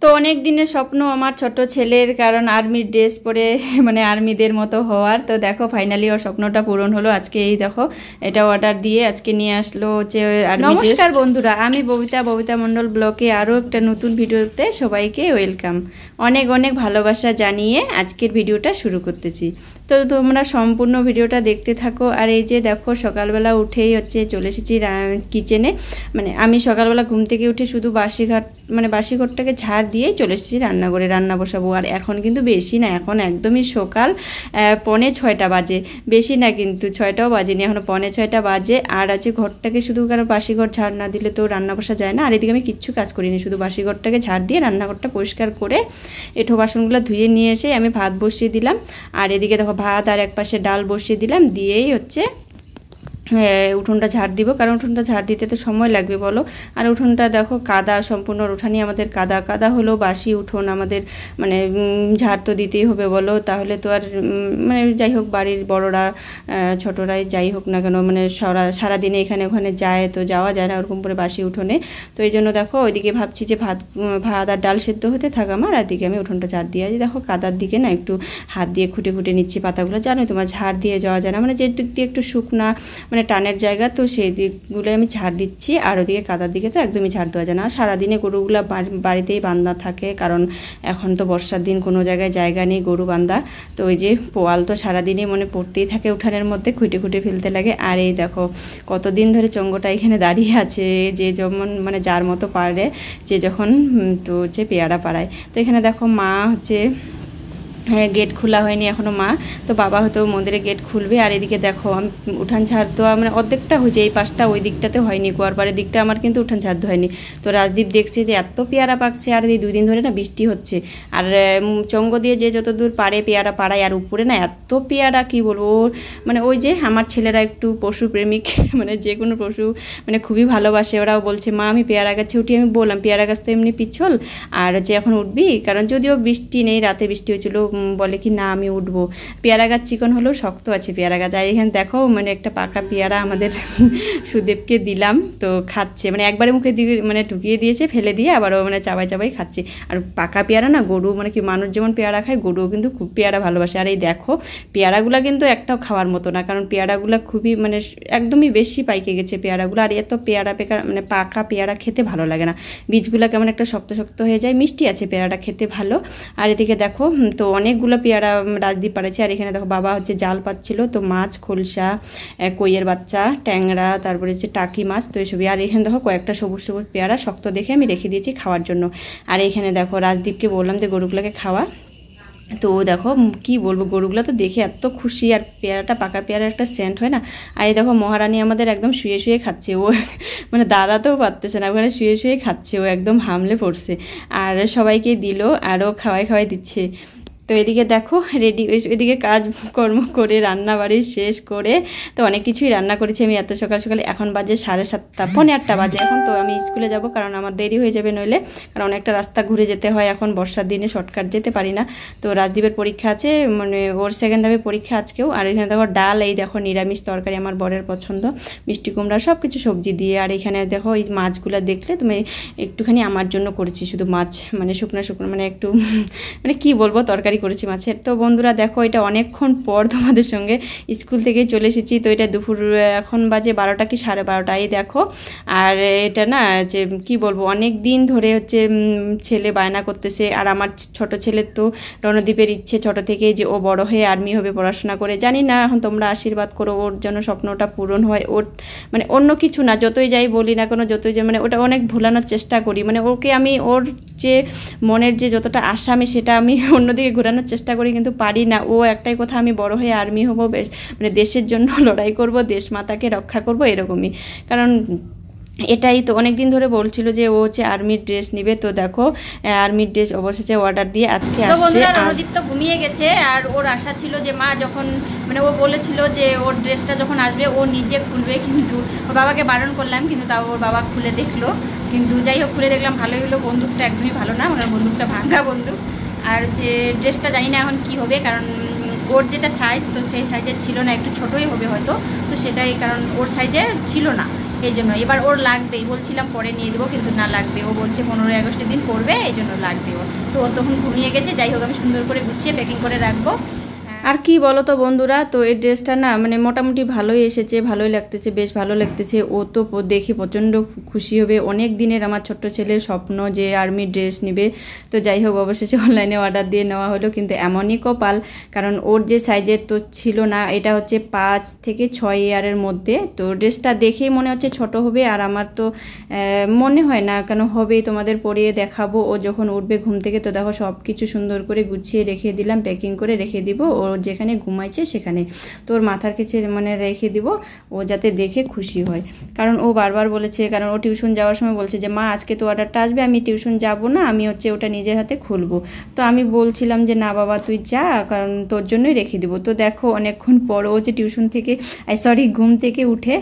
তো অনেক দিনের স্বপ্ন আমার ছোট ছেলের, কারণ আর্মির ড্রেস পরে মানে আর্মিদের মতো হওয়ার। তো দেখো ফাইনালি ওর স্বপ্নটা পূরণ হলো আজকে। এই দেখো এটা অর্ডার দিয়ে আজকে নিয়ে আসলো হচ্ছে আর্মি ড্রেস। নমস্কার বন্ধুরা, আমি ববিতা মণ্ডল ব্লগে আরও একটা নতুন ভিডিওতে সবাইকে ওয়েলকাম। অনেক অনেক ভালোবাসা জানিয়ে আজকের ভিডিওটা শুরু করতেছি। তো তোমরা সম্পূর্ণ ভিডিওটা দেখতে থাকো। আর এই যে দেখো সকালবেলা উঠেই হচ্ছে চলে এসেছি কিচেনে। মানে আমি সকালবেলা ঘুম থেকে উঠে শুধু বাসি ঘরটাকে ঝাড় দিয়েই চলে এসেছি রান্নাঘরে, রান্না বসাবো। আর এখন কিন্তু বেশি না, এখন একদমই সকাল 5:45 বাজে, বেশি না কিন্তু 6টাও বাজেনি, এখনও 5:45 বাজে। আর আছে ঘরটাকে শুধু, কারণ বাসি ঘর ঝাড় না দিলে তো রান্না বসা যায় না। আর এদিকে আমি কিচ্ছু কাজ করিনি, শুধু বাসি ঘরটাকে ঝাড় দিয়ে রান্নাঘরটা পরিষ্কার করে এঁঠো বাসনগুলো ধুয়ে নিয়ে এসে আমি ভাত বসিয়ে দিলাম। আর এদিকে দেখো ভাত আর একপাশে ডাল বসিয়ে দিলাম, দিয়েই হচ্ছে উঠোনটা ঝাড় দিব, কারণ উঠোনটা ঝাড় দিতে তো সময় লাগবে বলো। আর উঠোনটা দেখো কাদা, সম্পূর্ণ উঠানই আমাদের কাদা কাদা হলো। বাসি উঠোন আমাদের মানে ঝাড় তো দিতেই হবে বলো, তাহলে তো আর মানে যাই হোক বাড়ির বড়রা ছোটরাই যাই হোক না কেন, মানে সারাদিনে এখানে ওখানে যায়, তো যাওয়া যায় না ওরকম করে বাসি উঠোনে। তো এই জন্য দেখো ওইদিকে ভাবছি যে ভাত আর ডাল সেদ্ধ হতে থাক আমার, আর দিকে আমি উঠোনটা ঝাড় দিয়ে আছি। দেখো কাদার দিকে না একটু হাত দিয়ে খুঁটে নিচ্ছি পাতাগুলো, জানো তোমার ঝাড় দিয়ে যাওয়া যায় না, মানে যে দিক দিয়ে একটু শুকনা মানে টানের জায়গা, তো সেই দিকগুলো আমি ঝাড় দিচ্ছি। আর ওদিকে কাদার দিকে তো একদমই ঝাড় দেওয়া যায় না। সারাদিনে গরুগুলো বাড়িতেই বান্ধা থাকে, কারণ এখন তো বর্ষার দিন, কোনো জায়গায় জায়গা নেই গরু বান্ধা। তো ওই যে পোয়াল তো সারাদিনই মনে পড়তেই থাকে উঠানের মধ্যে, খুঁটে ফেলতে লাগে। আর এই দেখো কতদিন ধরে চঙ্গটা এখানে দাঁড়িয়ে আছে, যে যেমন মানে যার মতো পারে, যে যখন তো হচ্ছে পেয়ারা পাড়ায়। তো এখানে দেখো মা হচ্ছে গেট খোলা হয়নি এখনও মা, তো বাবা হয়তো মন্দিরে গেট খুলবে। আর এদিকে দেখো আমি উঠান ঝাড় দেওয়া মানে অর্ধেকটা হয়েছে, এই পাশটা ওই দিকটাতে হয়নি, গোয়ারপাড়ের দিকটা আমার কিন্তু উঠান ঝাড় দেওয়া হয়নি। তো রাজদীপ দেখছে যে এত পেয়ারা পাকছে, আর এই 2 দিন ধরে না বৃষ্টি হচ্ছে, আর চঙ্গ দিয়ে যে যত দূর পারে পেয়ারা পাড়ায়, আর উপরে না এত পেয়ারা কি বলবো। মানে ওই যে আমার ছেলেরা একটু পশুপ্রেমিক, মানে যে কোনো পশু মানে খুবই ভালোবাসে। ওরাও বলছে মা আমি পেয়ারা গাছে উঠি, আমি বললাম পেয়ারা গাছ তো এমনি পিছল, আর যে এখন উঠবি, কারণ যদিও বৃষ্টি নেই, রাতে বৃষ্টি হয়েছিল, বলে কি না আমি উঠবো। পেয়ারা গাছ চিকন হলেও শক্ত আছে পেয়ারা গাছ। আর এখানে দেখো মানে একটা পাকা পেয়ারা আমাদের সুদেবকে দিলাম, তো খাচ্ছে, মানে একবারে মুখে দিয়ে মানে ঢুকিয়ে দিয়েছে, ফেলে দিয়ে আবারও মানে চাবাই খাচ্ছে। আর পাকা পেয়ারা না গরু, মানে কি মানুষ যেমন পেয়ারা খায়, গরুও কিন্তু খুব পেয়ারা ভালোবাসে। আর এই দেখো পেয়ারাগুলো কিন্তু একটাও খাওয়ার মতো না, কারণ পেয়ারাগুলো খুবই মানে একদমই বেশি পাইকে গেছে পেয়ারাগুলো। আর এত পেয়ারা মানে পাকা পেয়ারা খেতে ভালো লাগে না, বীজগুলো কেমন একটা শক্ত হয়ে যায়। মিষ্টি আছে পেয়ারাটা, খেতে ভালো। আর এদিকে দেখো তো অনেকগুলো পেয়ারা রাজদীপ পাড়েছে। আর এখানে দেখো বাবা হচ্ছে জাল পাচ্ছিল, তো মাছ, খোলসা, কইয়ের বাচ্চা, ট্যাংরা, তারপরে হচ্ছে টাকি মাছ, তো এইসবই। আর এখানে দেখো কয়েকটা সবুজ পেয়ারা শক্ত দেখে আমি রেখে দিয়েছি খাওয়ার জন্য। আর এখানে দেখো রাজদীপকে বললাম যে গরুগুলোকে খাওয়া, তো দেখো কি বলবো, গরুগুলো তো দেখে এত খুশি। আর পেয়ারাটা পাকা পেয়ারার একটা সেন্ট হয় না। আর এই দেখো মহারানী আমাদের একদম শুয়ে খাচ্ছে, ও মানে দাঁড়াতেও পারতেছে না, ওখানে শুয়ে খাচ্ছে, ও একদম হামলে পড়ছে। আর সবাইকে দিল, আরও খাওয়াই দিচ্ছে। তো এদিকে দেখো রেডি, এদিকে কাজকর্ম করে রান্নাবাড়ি শেষ করে, তো অনেক কিছুই রান্না করেছি আমি এত সকালে। এখন বাজে 7:30, 7:45 বাজে এখন। তো আমি স্কুলে যাব, কারণ আমার দেরি হয়ে যাবে নইলে, কারণ অনেকটা রাস্তা ঘুরে যেতে হয়, এখন বর্ষার দিনে শর্টকাট যেতে পারি না। তো রাজদীপের পরীক্ষা আছে, মানে ওর সেকেন্ড হাফে পরীক্ষা আজকেও। আর এখানে দেখো ডাল, এই দেখো নিরামিষ তরকারি, আমার বরের পছন্দ, মিষ্টি কুমড়া সব কিছু সবজি দিয়ে। আর এখানে দেখো এই মাছগুলো দেখলে তুমি একটুখানি আমার জন্য করেছি, শুধু মাছ মানে শুকনো মানে একটু মানে কি বলবো তরকারি করেছি মাছের। তো বন্ধুরা দেখো এটা অনেকক্ষণ পর তোমাদের সঙ্গে স্কুল থেকে চলে এসেছি। তো এটা দুপুর এখন বাজে 12টা কি 12:30, এই দেখো। আর এটা না যে কি বলবো, অনেক দিন ধরে হচ্ছে ছেলে বায়না করতেছে। আর আমার ছোট ছেলের তো রণদীপের ইচ্ছে ছোট থেকেই যে ও বড় হয়ে আর্মি হবে, পড়াশোনা করে, জানি না এখন তোমরা আশীর্বাদ করো ওর যেন স্বপ্নটা পূরণ হয়। ওর মানে অন্য কিছু না, যতই যাই বলি না কোনো, যতই যাই মানে ওটা অনেক ভুলানোর চেষ্টা করি, মানে ওকে আমি ওর যে মনের যে যতটা আশা আমি সেটা আমি অন্যদিকে ঘোরানোর চেষ্টা করি, কিন্তু পারি না। ও একটাই কথা, আমি বড় হয়ে আর্মি হব, মানে দেশের জন্য লড়াই করব, দেশ মাতাকে রক্ষা করব, এরকমই। কারণ এটাই তো অনেক দিন ধরে বলছিল যে ও হচ্ছে আর্মির ড্রেস নিবে। তো দেখো আর্মির ড্রেস অবশেষে অর্ডার দিয়ে আজকে আসছে। রণদীপ তো ঘুমিয়ে গেছে, আর ওর আশা ছিল যে মা যখন মানে ও বলেছিল যে ওর ড্রেসটা যখন আসবে ও নিজে খুলবে, কিন্তু ওর বাবাকে বারণ করলাম, কিন্তু তাও ওর বাবা খুলে দেখলো। কিন্তু যাই হোক খুলে দেখলাম ভালোই হলো, বন্দুকটা একদমই ভালো না, ওনার বন্দুকটা ভাঙা বন্দুক। আর যে ড্রেসটা জানি না এখন কি হবে, কারণ ওর যেটা সাইজ, তো সেই সাইজের ছিল না, একটু ছোটোই হবে হয়তো, তো সেটাই, কারণ ওর সাইজে ছিল না, এই জন্য এবার ওর লাগবেই, বলছিলাম পরে নিয়ে দেবো, কিন্তু না লাগবে, ও বলছে 15ই আগস্টের দিন পরবে, এই জন্য লাগবে ওর। তো ও তখন ঘুমিয়ে গেছে, যাই হোক আমি সুন্দর করে গুছিয়ে প্যাকিং করে রাখবো। আর কি বলো তো বন্ধুরা, তো এই ড্রেসটা না মানে মোটামুটি ভালোই এসেছে, ভালোই লাগতেছে, বেশ ভালো লাগতেছে। ও তো দেখে প্রচণ্ড খুশি হবে, অনেক দিনের আমার ছোট্ট ছেলের স্বপ্ন যে আর্মি ড্রেস নেবে। তো যাই হোক অবশেষে অনলাইনে অর্ডার দিয়ে নেওয়া হলো, কিন্তু এমনই কপাল, কারণ ওর যে সাইজের তো ছিল না, এটা হচ্ছে 5 থেকে 6 ইয়ারের মধ্যে। তো ড্রেসটা দেখেই মনে হচ্ছে ছোট হবে, আর আমার তো মনে হয় না কেন হবে, তোমাদের পরিয়ে দেখাবো ও যখন উঠবে ঘুম থেকে। তো দেখো সব কিছু সুন্দর করে গুছিয়ে রেখে দিলাম, প্যাকিং করে রেখে দিব, ও যেখানে ঘুমাইছে সেখানে। তো ওর মাথার কাছে মানে রেখে দিব, ও যাতে দেখে খুশি হয়। কারণ ও বারবার বলেছে, কারণ ও টিউশন যাওয়ার সময় বলছে যে মা আজকে তো অর্ডারটা আসবে, আমি টিউশন যাব না, আমি হচ্ছে ওটা নিজের হাতে খুলবো। তো আমি বলছিলাম যে না বাবা তুই যা, কারণ তোর জন্যই রেখে দিব। তো দেখো অনেকক্ষণ পর ও যে টিউশন থেকে ঘুম থেকে উঠে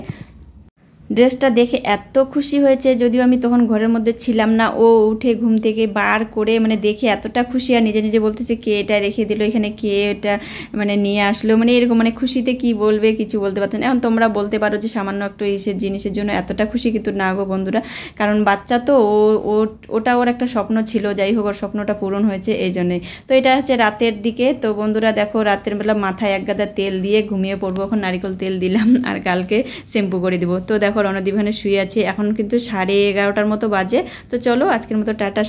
ড্রেসটা দেখে এত খুশি হয়েছে, যদিও আমি তখন ঘরের মধ্যে ছিলাম না। ও উঠে ঘুম থেকে বার করে মানে দেখে এতটা খুশি, আর নিজে নিজে বলতেছে কে এটা রেখে দিল এখানে, কে এটা মানে নিয়ে আসলো, মানে এরকম মানে খুশিতে কি বলবে কিছু বলতে পারতেন। এখন তোমরা বলতে পারো যে সামান্য একটু ইসের জিনিসের জন্য এতটা খুশি, কিন্তু না গো বন্ধুরা, কারণ বাচ্চা তো ওটা ওর একটা স্বপ্ন ছিল, যাই হোক ওর স্বপ্নটা পূরণ হয়েছে এই জন্যই। তো এটা হচ্ছে রাতের দিকে। তো বন্ধুরা দেখো রাতের বেলা মাথায় এক গাদা তেল দিয়ে ঘুমিয়ে পড়বো, এখন নারিকেল তেল দিলাম আর কালকে শ্যাম্পু করে দিব। তো দেখো রণদীপ এখানে শুয়ে আছে, এখন কিন্তু 11:30 মতো বাজে। তো চলো আজকের মতো টাটা।